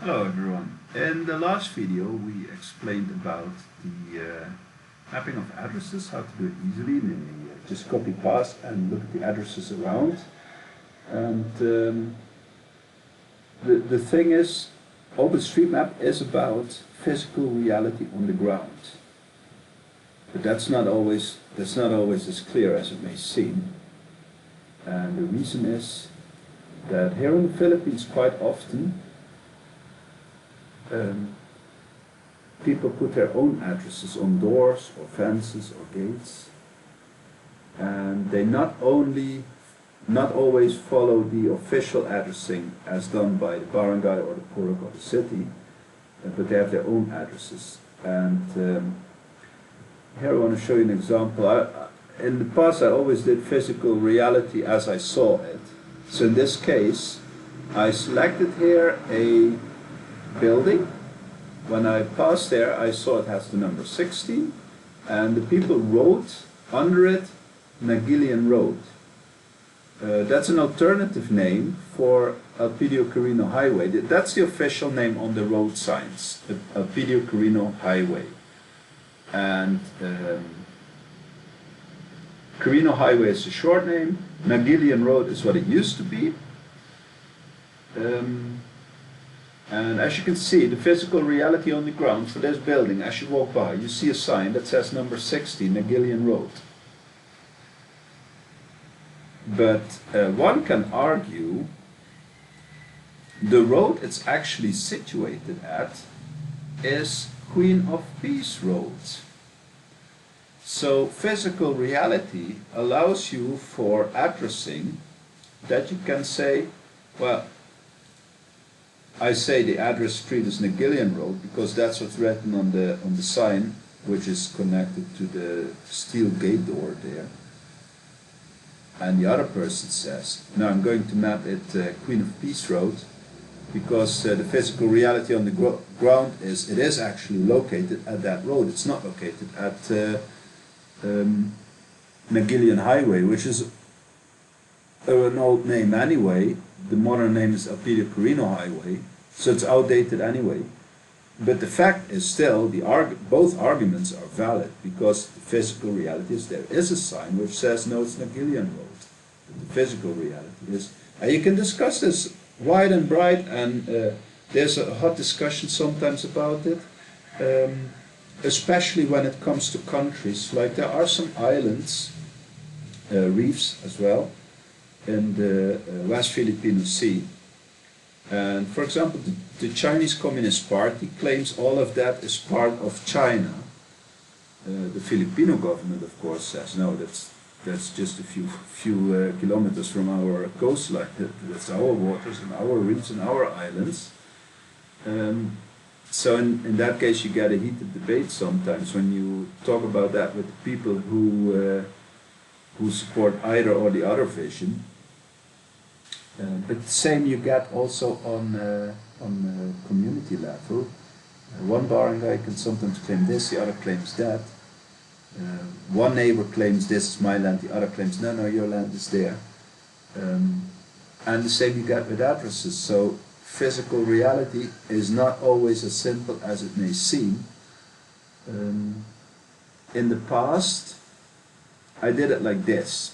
Hello everyone. In the last video we explained about the mapping of addresses, how to do it easily, namely just copy paste and look at the addresses around. And the thing is, Openstreetmap is about physical reality on the ground. But that's not always as clear as it may seem. And the reason is that here in the Philippines quite often people put their own addresses on doors or fences or gates, and they not always follow the official addressing as done by the barangay or the purok or the city, but they have their own addresses. And here I want to show you an example. In the past I always did physical reality as I saw it. So in this case I selected here a building. When I passed there, I saw it has the number 16, and the people wrote under it Nagilian Road. That's an alternative name for Elpidio Carino Highway. That's the official name on the road signs, Elpidio Carino Highway. And Carino Highway is the short name, Nagilian Road is what it used to be. And as you can see, the physical reality on the ground for this building, as you walk by, you see a sign that says number 60, Nagilian Road. But one can argue the road it's actually situated at is Queen of Peace Road. So physical reality allows you for addressing that you can say, well, I say the address street is Nagilian Road because that's what's written on the sign, which is connected to the steel gate door there. And the other person says, no, I'm going to map it Queen of Peace Road because the physical reality on the ground is it is actually located at that road. It's not located at Nagilian Highway, which is an old name anyway. The modern name is Elpidio Carino Highway, so it's outdated anyway. But the fact is still, both arguments are valid because the physical reality is there is a sign which says no, it's Nagilian Road. But the physical reality is, and you can discuss this wide and bright, and there's a hot discussion sometimes about it, especially when it comes to countries. Like there are some islands, reefs as well, in the West Filipino Sea. And for example, the Chinese Communist Party claims all of that is part of China. The Filipino government, of course, says no, that's just a few kilometers from our coastline. That's our waters and our reefs and our islands. So in that case, you get a heated debate sometimes when you talk about that with the people who support either or the other vision. But the same you get also on community level. One barangay can sometimes claim this, the other claims that. One neighbor claims this is my land, the other claims no, your land is there. And the same you get with addresses. So physical reality is not always as simple as it may seem. In the past, I did it like this.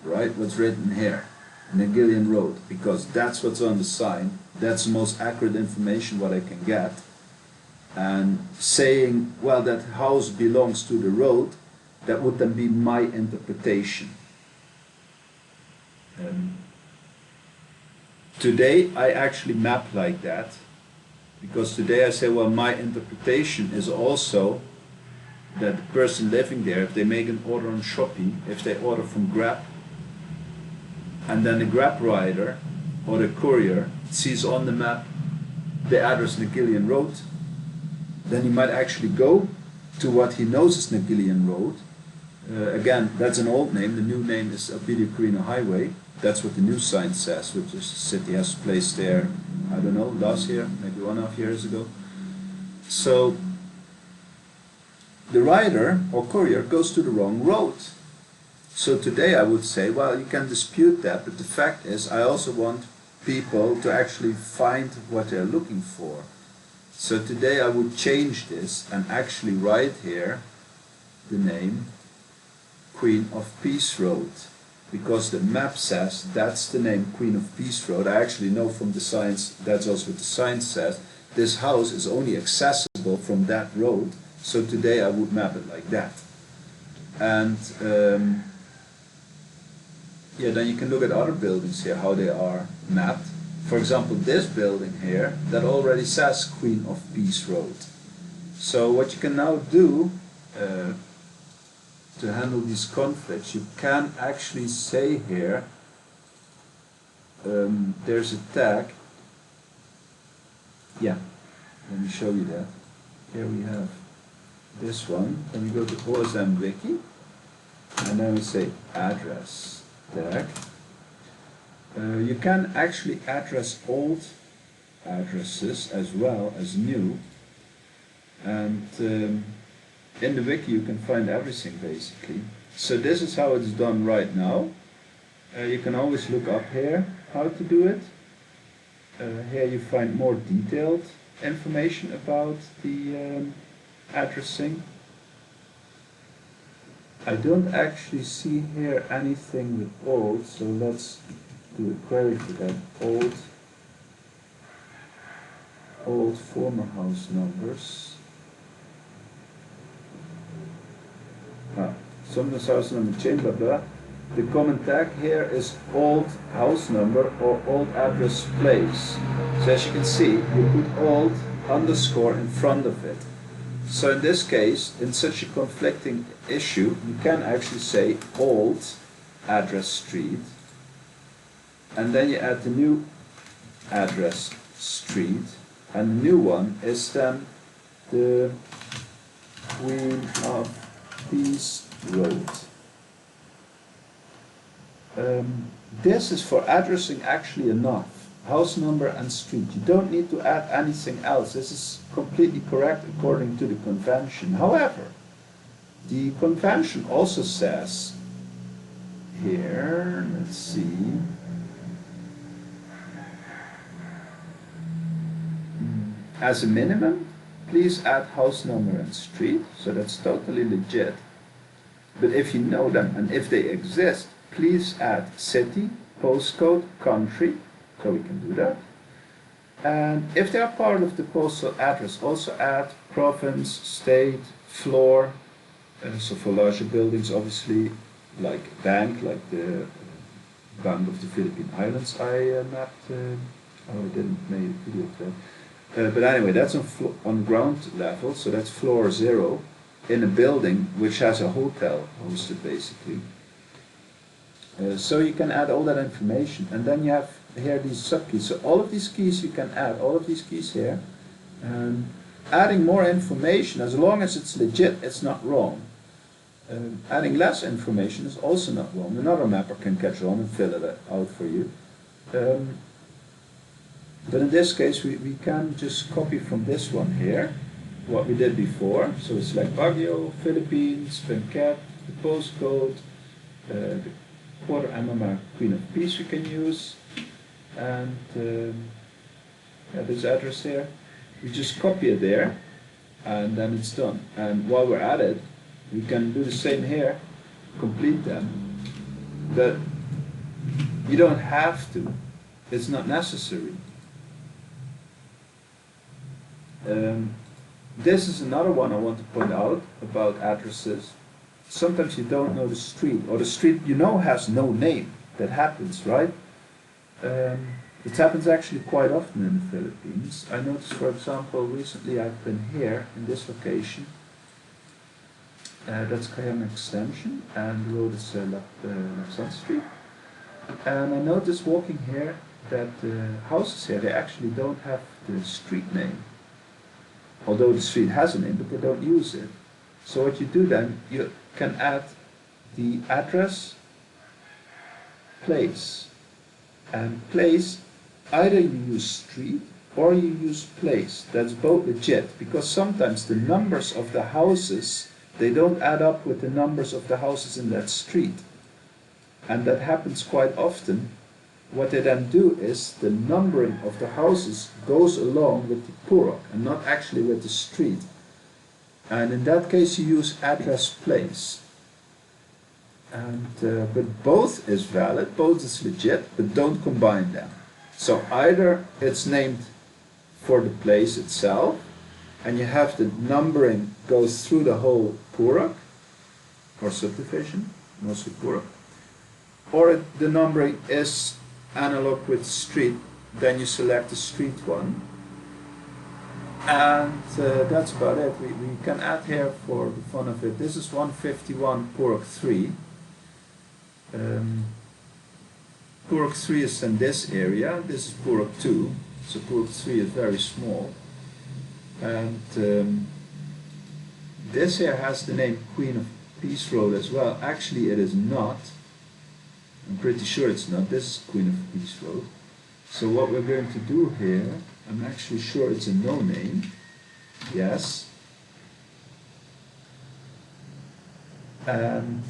Right, what's written here, Nagilian Road, because that's what's on the sign, that's the most accurate information what I can get. And saying, well, that house belongs to the road, that would then be my interpretation. Today I actually map like that, because today I say, well, my interpretation is also that the person living there, if they make an order on Shopee, if they order from Grab, and then the Grab rider or the courier sees on the map the address Nagilian Road, then he might actually go to what he knows is Nagilian Road. Again, that's an old name. The new name is Elpidio Carino Highway. That's what the new sign says, which is the city has placed there, I don't know, last year, maybe 1.5 years ago. So the rider or courier goes to the wrong road. So today I would say, well, you can dispute that, but the fact is I also want people to actually find what they're looking for. So today I would change this and actually write here the name Queen of Peace Road, because the map says that's the name, Queen of Peace Road. I actually know from the science, that's also what the science says, this house is only accessible from that road, so today I would map it like that. And yeah, then you can look at other buildings here, how they are mapped. For example, this building here, that already says Queen of Peace Road. So what you can now do to handle these conflicts, you can actually say here, there's a tag. Yeah, let me show you that. Here we have this one. Then we go to OSM Wiki, and then we say address tag. You can actually address old addresses as well as new, and in the wiki you can find everything basically. So this is how it's done right now. You can always look up here how to do it. Here you find more detailed information about the addressing. I don't actually see here anything with old, so let's do a query for that. Old former house numbers. Sometimes house number change, blah blah. The common tag here is old house number or old address place. So as you can see, you put old underscore in front of it. So in this case, in such a conflicting issue, you can actually say old address street, and then you add the new address street, and the new one is then the Queen of Peace Road. This is for addressing actually enough. House number and street. You don't need to add anything else. This is completely correct according to the convention. However, the convention also says here, let's see, as a minimum, please add house number and street. So that's totally legit. But if you know them and if they exist, please add city, postcode, country, so we can do that. And if they are part of the postal address, also add province, state, floor. So for larger buildings, obviously, like bank, like the Bank of the Philippine Islands, I mapped. I didn't make a video of that. But anyway, that's on ground level, so that's floor 0 in a building which has a hotel hosted basically. So you can add all that information, and then you have here these subkeys. So all of these keys you can add, all of these keys here. Adding more information, as long as it's legit, it's not wrong. Adding less information is also not wrong. Another mapper can catch on and fill it out for you. But in this case, we can just copy from this one here what we did before. So it's like Baguio, Philippines, Benquet, the postcode, the quarter MMR Queen of Peace we can use, and yeah, this address here. We just copy it there, and then it's done. And while we're at it, we can do the same here, complete them. But you don't have to. It's not necessary. This is another one I want to point out about addresses. Sometimes you don't know the street, or the street you know has no name. That happens, right? It happens actually quite often in the Philippines. I noticed, for example, recently I've been here in this location. That's Cayenne Extension, and the road is Lapsan Street. And I noticed walking here that the houses here, they actually don't have the street name. Although the street has a name, but they don't use it. So what you do then, you can add the address, place. And place, either you use street or you use place. That's both legit, because sometimes the numbers of the houses, they don't add up with the numbers of the houses in that street. And that happens quite often what they then do is the numbering of the houses goes along with the purok and not actually with the street. And in that case you use address place. And, but both is valid, both is legit, but don't combine them. So either it's named for the place itself, and you have the numbering goes through the whole purok, or subdivision, mostly purok, or the numbering is analog with street, then you select the street one. And that's about it. We can add here for the fun of it. This is 151 Purok 3. Purok 3 is in this area. This is Purok 2. So Purok 3 is very small. And this here has the name Queen of Peace Road as well. Actually it is not. I'm pretty sure it's not. This is Queen of Peace Road. So what we're going to do here, I'm actually sure it's a no name. Yes. And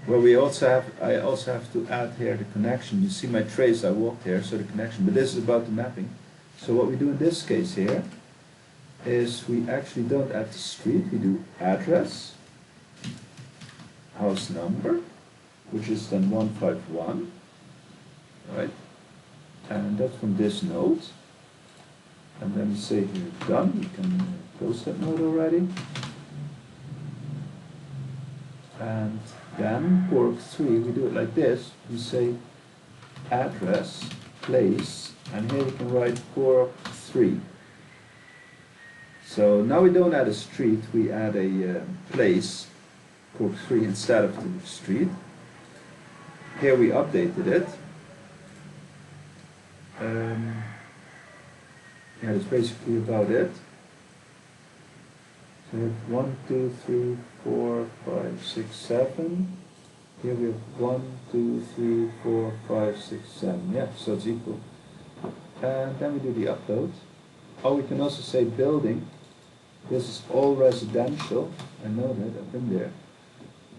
well, I also have to add here the connection. You see my trace, I walked here, so the connection. But this is about the mapping. So what we do in this case here is we actually don't add the street. We do address, house number, which is then 151, right? And that's from this node. And then we say here done. We can close that node already. And then Purok 3, we do it like this. We say address, place, and here we can write Purok 3. So now we don't add a street, we add a place, Purok 3 instead of the street. Here we updated it. Yeah, that's basically about it. So we have 1, 2, 3, 4, 5, 6, 7. Here we have 1, 2, 3, 4, 5, 6, 7. Yeah, so it's equal. And then we do the upload. Oh, we can also say building. This is all residential. I know that, I've been there.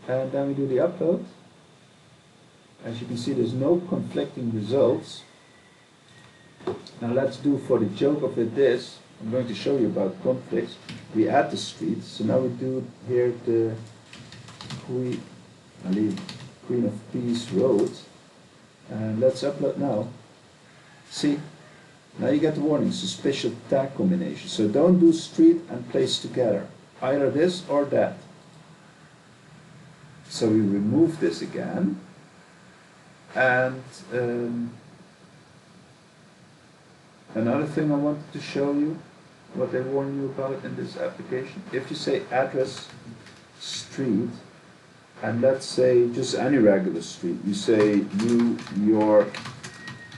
And then we do the upload. As you can see, there's no conflicting results. Now let's do, for the joke of it, this. I'm going to show you about conflicts. We add the streets. So now we do here the Queen of Peace Road. And let's upload now. See, now you get the warning, suspicious tag combination. So don't do street and place together. Either this or that. So we remove this again. And another thing I wanted to show you, what they warn you about in this application. If you say address street, and let's say just any regular street, you say New York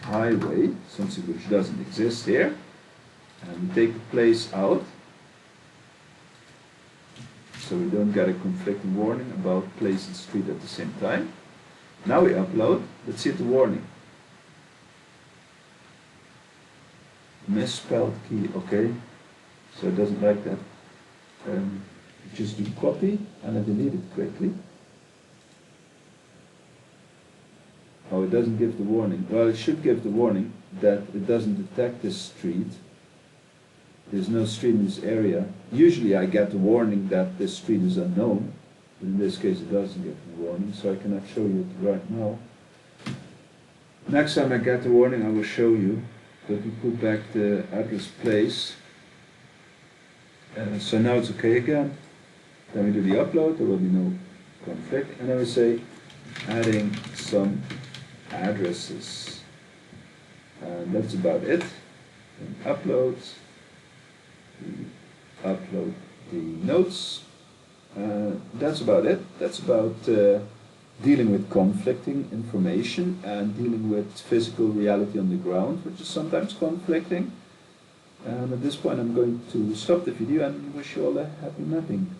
Highway, something which doesn't exist here, and we take the place out, so we don't get a conflicting warning about place and street at the same time. Now we upload, let's see the warning. Misspelled key, okay, so it doesn't like that. Just do copy and I delete it quickly. Oh, it doesn't give the warning. Well, it should give the warning that it doesn't detect this street. There's no street in this area. Usually I get the warning that this street is unknown, but in this case it doesn't give the warning, so I cannot show you it right now. Next time I get the warning I will show you. But we put back the address place. So now it's okay again. Then we do the upload, there will be no conflict. And then we say adding some addresses. And that's about it. And upload. We upload the notes. That's about it. That's about dealing with conflicting information and dealing with physical reality on the ground, which is sometimes conflicting. And at this point I'm going to stop the video and wish you all a happy mapping.